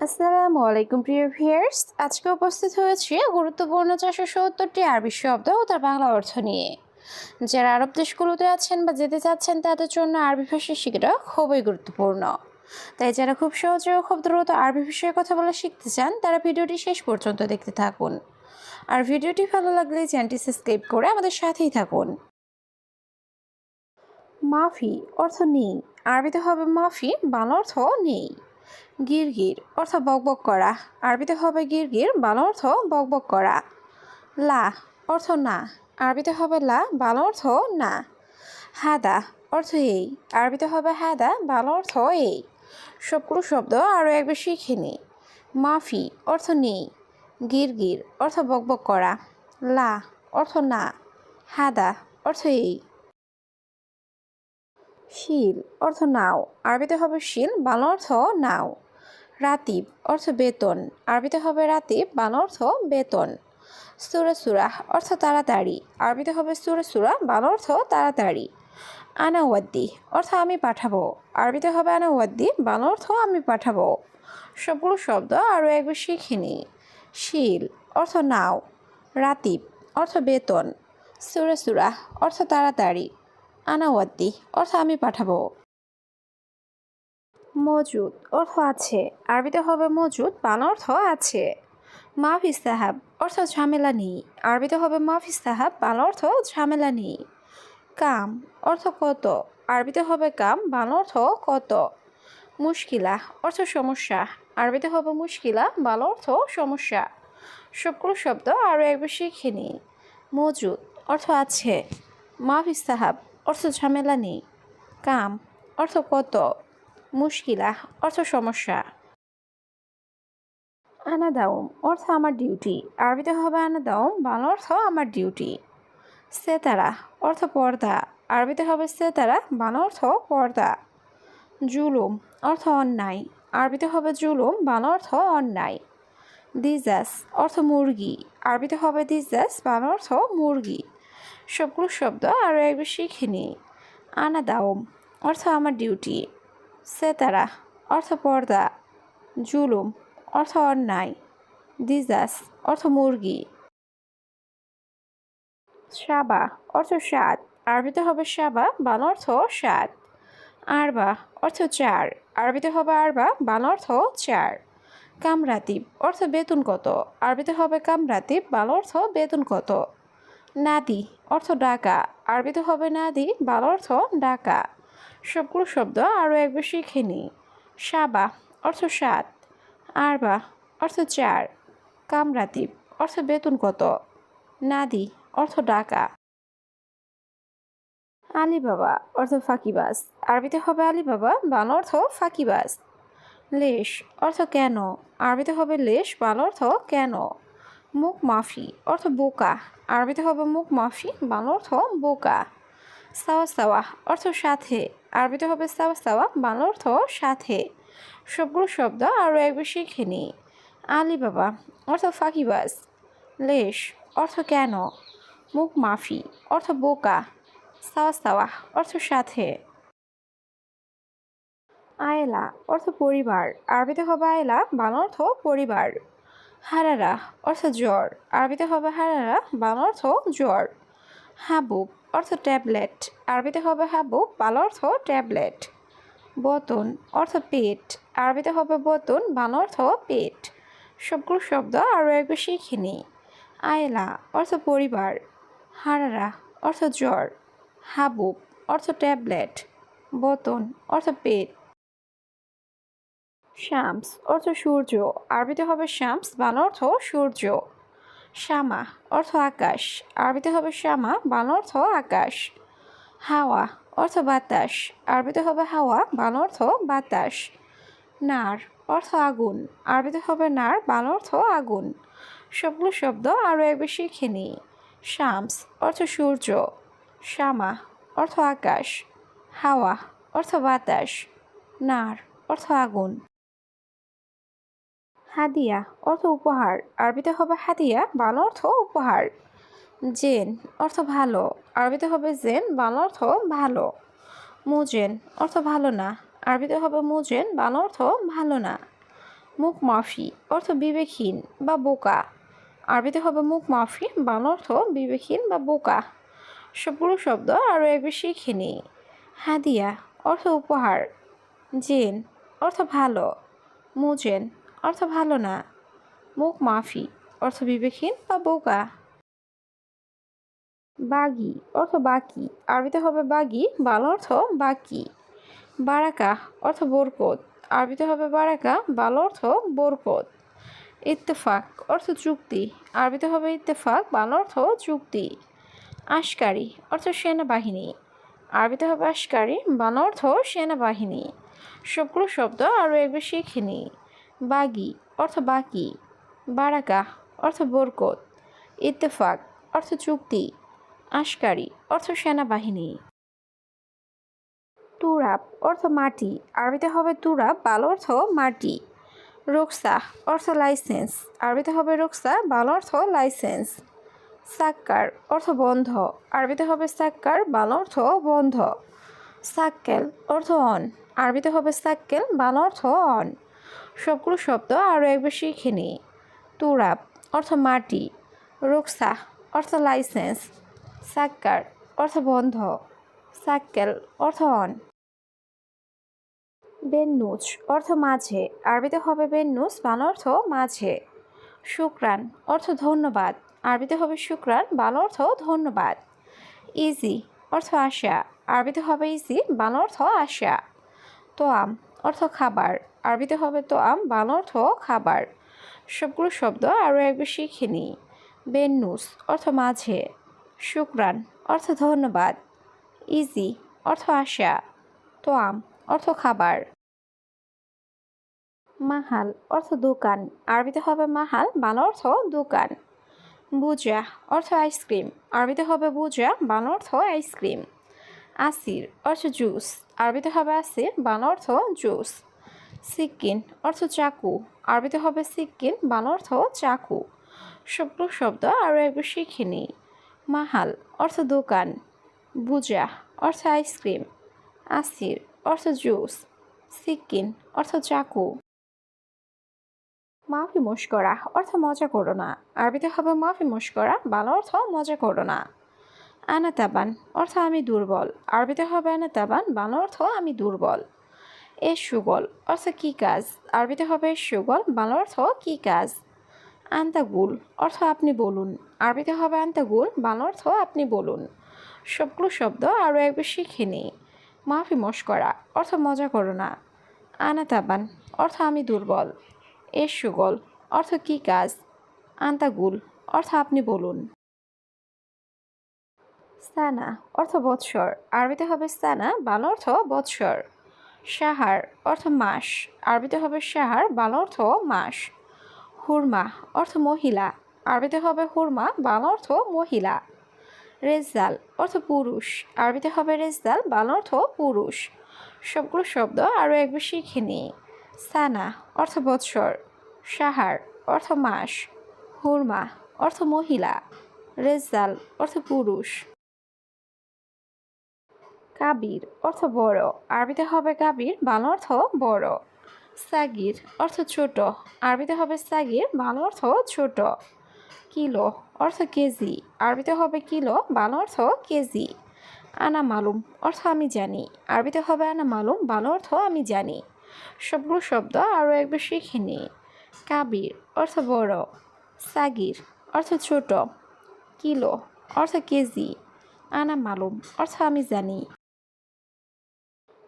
আসসালামু আলাইকুম প্রিয় ভিউয়ার্স, আজকে উপস্থিত হয়েছি গুরুত্বপূর্ণ 470টি আরবি শব্দ ও তার বাংলা অর্থ নিয়ে। যারা আরব দেশগুলোতে আছেন বা যেতে চাচ্ছেন তাদের জন্য আরবি ভাষা শেখাটা খুবই গুরুত্বপূর্ণ। তাই যারা খুব সহজে ও খুব দ্রুত আরবি ভাষায় কথা বলা শিখতে চান তারা ভিডিওটি শেষ পর্যন্ত দেখতে থাকুন। আর ভিডিওটি ভালো লাগলে চ্যানেলটি সাবস্ক্রাইব করে আমাদের সাথেই থাকুন। মাফি অর্থ নেই। আরবিতে হবে মাফি, বাংলা অর্থ নেই। গিরগির অর্থ বকবক করা। আরবিতে হবে গিরগির, বাংলা অর্থ বকবক করা। লা অর্থ না। আরবিতে হবে লা, বাংলা অর্থ না। হাদা অর্থ এই। আরবিতে হবে হাদা, বাংলা অর্থ এই। সবগুলো শব্দ আরও একবার শিখে নিই। মাফি অর্থ নেই। গিরগির অর্থ বকবক করা। লা অর্থ না। হাদা অর্থ এই। শিল অর্থ নাও। আরবিতে হবে শিল, বাংলা অর্থ নাও। রাতিব অর্থ বেতন। আরবিতে হবে রাতিব, বাংলা অর্থ বেতন। সুরা সুরাহ অর্থ তাড়াতাড়ি। আরবিতে হবে সুরা সুরা, বাংলা অর্থ তাড়াতাড়ি। আনাওয়াদ্দি অর্থ আমি পাঠাবো। আরবিতে হবে আনাওয়াদ্দি, বাংলা অর্থ আমি পাঠাবো। সবগুলো শব্দ আরও একবার শিখে নিই। শিল অর্থ নাও। রাতিব অর্থ বেতন। সুরা সুরাহ অর্থ তাড়াতাড়ি। আনাওয়াদ্দি অর্থ আমি পাঠাবো। মজুদ অর্থ আছে। আরবিতে হবে মজুদ, বাংলা অর্থ আছে। মাফিস সাহাব অর্থ ঝামেলা নেই। আরবিতে হবে মাফিস সাহাব, বাংলা অর্থ ঝামেলা নেই। কাম অর্থ কত। আরবিতে হবে কাম, বাংলা অর্থ কত। মুশকিলা অর্থ সমস্যা। আরবিতে হবে মুশকিলা, বাংলা অর্থ সমস্যা। সবগুলো শব্দ আরও একবার শিখে নিই। মজুদ অর্থ আছে। মাফিস সাহাব অর্থ ঝামেলা নেই। কাম অর্থ কত। মুশকিলা অর্থ সমস্যা। আনাদাউম অর্থ আমার ডিউটি। আরবিতে হবে আনাদাউম, বাংলা অর্থ আমার ডিউটি। সেতারা অর্থ পর্দা। আরবিতে হবে সেতারা, বাংলা অর্থ পর্দা। জুলুম অর্থ অন্যায়। আরবিতে হবে জুলুম, বাংলা অর্থ অন্যায়। দিজাস অর্থ মুরগি। আরবিতে হবে দিজাস, বাংলা অর্থ মুরগি। সবগুলো শব্দ আরও একবার শিখে নিই। আনাদাউম অর্থ আমার ডিউটি। সেতারা অর্থ পর্দা। জুলুম অর্থ অন্যায়। দিজাস অর্থ মুরগি। সাবা অর্থ স্বাদ। আরবিতে হবে সাবা, বাংলা অর্থ স্বাদ। আরবা অর্থ চার। আরবিতে হবে আরবা, বাংলা অর্থ চার। কামরাতিব অর্থ বেতন কত। আরবিতে হবে কামরাতিব, বাংলা অর্থ বেতন কত। নাদি অর্থ ডাকা। আরবিতে হবে নাদি, বাংলা অর্থ ডাকা। সবগুলো শব্দ আরও একবার শিখে নিই। সাবা অর্থ সাত। আরবা অর্থ চার। কামরাতিব অর্থ বেতন কত। নাদি অর্থ ডাকা। আলিবাবা অর্থ ফাঁকিবাজ। আরবিতে হবে আলিবাবা, বাংলা অর্থ ফাঁকিবাজ। লেশ অর্থ কেন। আরবিতে হবে লেশ, বাংলা অর্থ কেন। মুখ মাফি অর্থ বোকা। আরবিতে হবে মুখ মাফি, বাংলা অর্থ বোকা। সাওয়া সাওয়া অর্থ সাথে। আরবিতে হবে সাওয়া সাওয়া, বাংলা অর্থ সাথে। সবগুলো শব্দ আরও একবার শিখে নিই। আলিবাবা অর্থ ফাঁকিবাজ। লেশ অর্থ কেন। মুখ মাফি অর্থ বোকা। সাওয়া সাওয়া অর্থ সাথে। আয়লা অর্থ পরিবার। আরবিতে হবে আয়লা, বাংলা অর্থ পরিবার। হারারা অর্থ জ্বর। আরবিতে হবে হারারা, বাংলা অর্থ জ্বর। হাবুব অর্থ ট্যাবলেট। আরবিতে হবে হাবুব, বাংলা অর্থ ট্যাবলেট। বতন অর্থ পেট। আরবিতে হবে বতন, বাংলা অর্থ পেট। সবগুলো শব্দ আরও একবার শিখে নিই। আয়লা অর্থ পরিবার। হারারা অর্থ জ্বর। হাবুব অর্থ ট্যাবলেট। বতন অর্থ পেট। শামস অর্থ সূর্য। আরবিতে হবে শামস, বাংলা অর্থ সূর্য। শামা অর্থ আকাশ। আরবিতে হবে শামা, বাংলা অর্থ আকাশ। হাওয়া অর্থ বাতাস। আরবিতে হবে হাওয়া, বাংলা অর্থ বাতাস। নার অর্থ আগুন। আরবিতে হবে নার, বাংলা অর্থ আগুন। সবগুলো শব্দ আরও একবার শিখে নিই। শামস অর্থ সূর্য। শামা অর্থ আকাশ। হাওয়া অর্থ বাতাস। নার অর্থ আগুন। হাদিয়া অর্থ উপহার। আরবিতে হবে হাদিয়া, বাংলা অর্থ উপহার। জেন অর্থ ভালো। আরবিতে হবে জেন, বাংলা অর্থ ভালো। মুজেন অর্থ ভালো না। আরবিতে হবে মুজেন, বাংলা অর্থ ভালো না। মুখ মাফি অর্থ বিবেকহীন বা বোকা। আরবিতে হবে মুখ মাফি, বাংলা অর্থ বিবেকহীন বা বোকা। সবগুলো শব্দ আরও একবার শিখে নিই। হাদিয়া অর্থ উপহার। জেন অর্থ ভালো। মুজেন অর্থ ভালো না। মুখ মাফি অর্থ বিবেকহীন বা বোকা। বাগি অর্থ বাকি। আরবিতে হবে বাগি, বাংলা অর্থ বাকি। বারাকা অর্থ বরকত। আরবিতে হবে বারাকা, বাংলা অর্থ বরকত। ইত্তেফাক অর্থ চুক্তি। আরবিতে হবে ইত্তেফাক, বাংলা অর্থ চুক্তি। আশকারি অর্থ সেনাবাহিনী। আরবিতে হবে আশকারি, বাংলা অর্থ সেনাবাহিনী। সবগুলো শব্দ আরও একবার শিখে নিই। বাগি অর্থ বাকি। বারাকা অর্থ বরকত। ইত্তেফাক অর্থ চুক্তি। আশকারি অর্থ সেনাবাহিনী। তুরাব অর্থ মাটি। আরবিতে হবে তুরাব, বাংলা অর্থ মাটি। রোকসা অর্থ লাইসেন্স। আরবিতে হবে রোকসা, বাংলা অর্থ লাইসেন্স। সাক্কার অর্থ বন্ধ। আরবিতে হবে সাক্কার, বাংলা অর্থ বন্ধ। সাক্কেল অর্থ অন। আরবিতে হবে সাক্কেল, বাংলা অর্থ অন। সবগুলো শব্দ আরও একবার শিখে নিই। তুরাব অর্থ মাটি। রোকসা অর্থ লাইসেন্স। সাক্কার অর্থ বন্ধ। সাক্কেল অর্থ অন। বেন্নুজ অর্থ মাঝে। আরবিতে হবে বেন্নুজ, বাংলা অর্থ মাঝে। শুক্রান অর্থ ধন্যবাদ। আরবিতে হবে শুক্রান, বাংলা অর্থ ধন্যবাদ। ইজি অর্থ আশা। আরবিতে হবে ইজি, বাংলা অর্থ আশা। তোয়াম অর্থ খাবার। আরবিতে হবে তোয়াম, বাংলা অর্থ খাবার। সবগুলো শব্দ আরও একবার শিখে নিই। বেন্নুস অর্থ মাঝে। শুক্রান অর্থ ধন্যবাদ। ইজি অর্থ আশা। তোয়াম অর্থ খাবার। মাহাল অর্থ দোকান। আরবিতে হবে মাহাল, বাংলা অর্থ দোকান। বুজা অর্থ আইসক্রিম। আরবিতে হবে বুজা, বাংলা অর্থ আইসক্রিম। আসির অর্থ জুস। আরবিতে হবে আসির, বাংলা অর্থ জুস। সিক্কিন অর্থ চাকু। আরবিতে হবে সিক্কিন, বাংলা অর্থ চাকু। সবগুলো শব্দ আরও একবার শিখে নিই। মাহাল অর্থ দোকান। বুজা অর্থ আইসক্রিম। আসির অর্থ জুস। সিক্কিন অর্থ চাকু। মাফি মস্করা অর্থ মজা করো না। আরবিতে হবে মাফি মস্করা, বাংলা অর্থ মজা করো না। আনাতাবান অর্থ আমি দুর্বল। আরবিতে হবে আনাতাবান, বাংলা অর্থ আমি দুর্বল। এর সুগল অর্থ কী কাজ। আরবিতে হবে সুগল, বাংলা অর্থ কী কাজ। আন্তাগুল অর্থ আপনি বলুন। আরবিতে হবে আন্তাগুল, বাংলা অর্থ আপনি বলুন। সবগুলো শব্দ আরও একবার শিখে নিই। মাফি মস্করা অর্থ মজা করো না। আনাতাবান অর্থ আমি দুর্বল। এর সুগল অর্থ কী কাজ। আন্তাগুল অর্থ আপনি বলুন। সানা অর্থ বৎসর। আরবিতে হবে সানা, বাংলা অর্থ বৎসর। সাহার অর্থ মাস। আরবিতে হবে সাহার, বাংলা অর্থ মাস। হুরমা অর্থ মহিলা। আরবিতে হবে হুরমা, বাংলা অর্থ মহিলা। রেজাল অর্থ পুরুষ। আরবিতে হবে রেজাল, বাংলা অর্থ পুরুষ। সবগুলো শব্দ আরও একবার শিখে নিই। সানা অর্থ বৎসর। সাহার অর্থ মাস। হুরমা অর্থ মহিলা। রেজাল অর্থ পুরুষ। কাবির অর্থ বড়। আরবিতে হবে কাবির, বাংলা অর্থ বড়। সাগির অর্থ ছোট। আরবিতে হবে সাগির, বাংলা অর্থ ছোট। কিলো অর্থ কেজি। আরবিতে হবে কিলো, বাংলা অর্থ কেজি। আনা মালুম অর্থ আমি জানি। আরবিতে হবে আনা মালুম, বাংলা অর্থ আমি জানি। সবগুলো শব্দ আরও একবার শিখে নিই। কাবির অর্থ বড়। সাগির অর্থ ছোট। কিলো অর্থ কেজি। আনা মালুম অর্থ আমি জানি।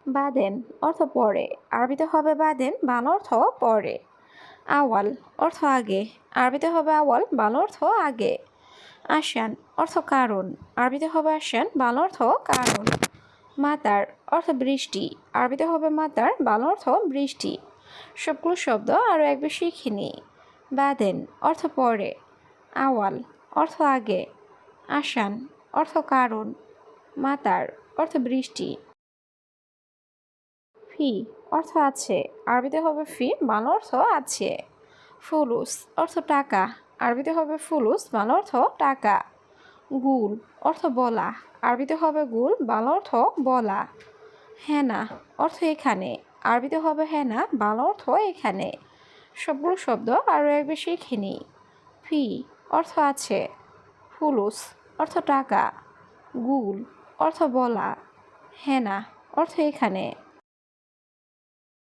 বাদেন অর্থ পরে। আরবিতে হবে বাদেন, বাংলা অর্থ পরে। আওয়াল অর্থ আগে। আরবিতে হবে আওয়াল, বাংলা অর্থ আগে। আসান অর্থ কারণ। আরবিতে হবে আসান, বাংলা অর্থ কারণ। মাতার অর্থ বৃষ্টি। আরবিতে হবে মাতার, বাংলা অর্থ বৃষ্টি। সবগুলো শব্দ আরও একবার শিখে নিই। বাদেন অর্থ পরে। আওয়াল অর্থ আগে। আসান অর্থ কারণ। মাতার অর্থ বৃষ্টি। ফি অর্থ আছে। আরবিতে হবে ফি, বাংলা অর্থ আছে। ফুলুস অর্থ টাকা। আরবিতে হবে ফুলুস, বাংলা অর্থ টাকা। গুল অর্থ বলা। আরবিতে হবে গুল, বাংলা অর্থ বলা। হেনা অর্থ এখানে। আরবিতে হবে হেনা, বাংলা অর্থ এখানে। সবগুলো শব্দ আরও একবার শিখে নিই। ফি অর্থ আছে, ফুলুস অর্থ টাকা, গুল অর্থ বলা, হেনা অর্থ এখানে।